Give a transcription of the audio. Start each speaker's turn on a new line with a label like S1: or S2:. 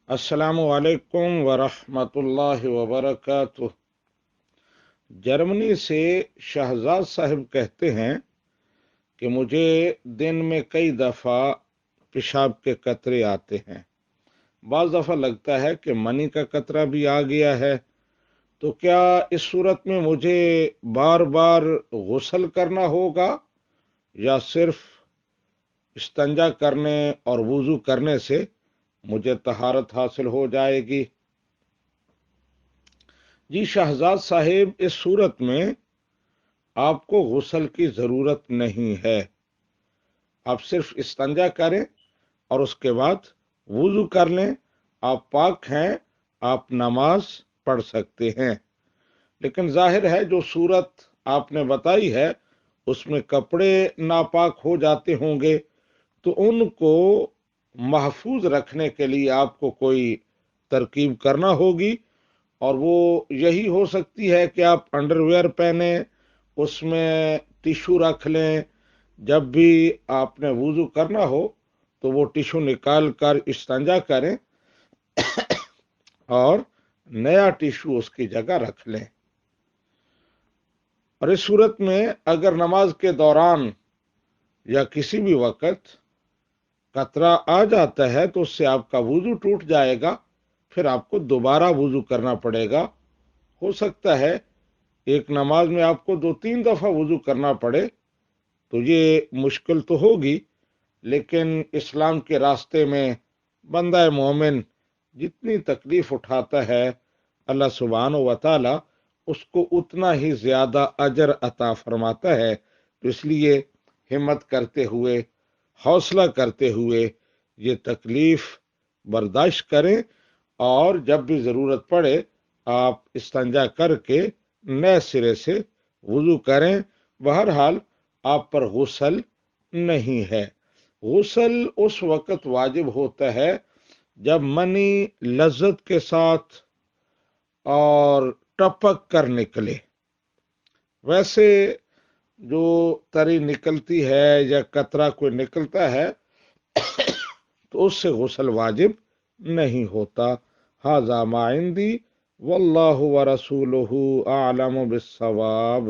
S1: अस्सलामु अलैकुम वरहमतुल्लाहि वबरकातुह। जर्मनी से शहजाद साहब कहते हैं कि मुझे दिन में कई दफ़ा पेशाब के कतरे आते हैं। बाज़ दफ़ा लगता है कि मनी का कतरा भी आ गया है। तो क्या इस सूरत में मुझे बार बार गुस्ल करना होगा या सिर्फ इस्तंजा करने और वुज़ू करने से मुझे तहारत हासिल हो जाएगी? जी शहजाद साहिब, इस सूरत में आपको गुस्ल की ज़रूरत नहीं है। आप सिर्फ इस्तंजा करें और उसके बाद वुज़ू कर लें। आप पाक हैं, आप नमाज पढ़ सकते हैं। लेकिन जाहिर है जो सूरत आपने बताई है उसमें कपड़े नापाक हो जाते होंगे, तो उनको महफूज रखने के लिए आपको कोई तरकीब करना होगी। और वो यही हो सकती है कि आप अंडरवेयर पहने, उसमें टिश्यू रख लें। जब भी आपने वुज़ू करना हो तो वो टिश्यू निकाल कर इस्तेंजा करें और नया टिश्यू उसकी जगह रख लें। और इस सूरत में अगर नमाज के दौरान या किसी भी वक्त कतरा आ जाता है तो उससे आपका वुज़ू टूट जाएगा, फिर आपको दोबारा वुज़ू करना पड़ेगा। हो सकता है एक नमाज में आपको 2-3 दफ़ा वुज़ू करना पड़े, तो ये मुश्किल तो होगी, लेकिन इस्लाम के रास्ते में बंदा मोमिन जितनी तकलीफ उठाता है अल्लाह सुब्हानहू व तआला उसको उतना ही ज्यादा अजर अता फरमाता है। तो इसलिए हिम्मत करते हुए, हौसला करते हुए ये तकलीफ बर्दाश्त करें और जब भी ज़रूरत पड़े आप इस्तंजा करके नए सिरे से वुज़ू करें। बहरहाल आप पर गुस्ल नहीं है। गुस्ल उस वक़्त वाजिब होता है जब मनी लज्जत के साथ और टपक कर निकले। वैसे जो तरी निकलती है या कतरा कोई निकलता है तो उससे गुस्ल वाजिब नहीं होता। हाज़ा मा इंदी वल्लाहु व रसूलुहु आलमु बिस्सवाब।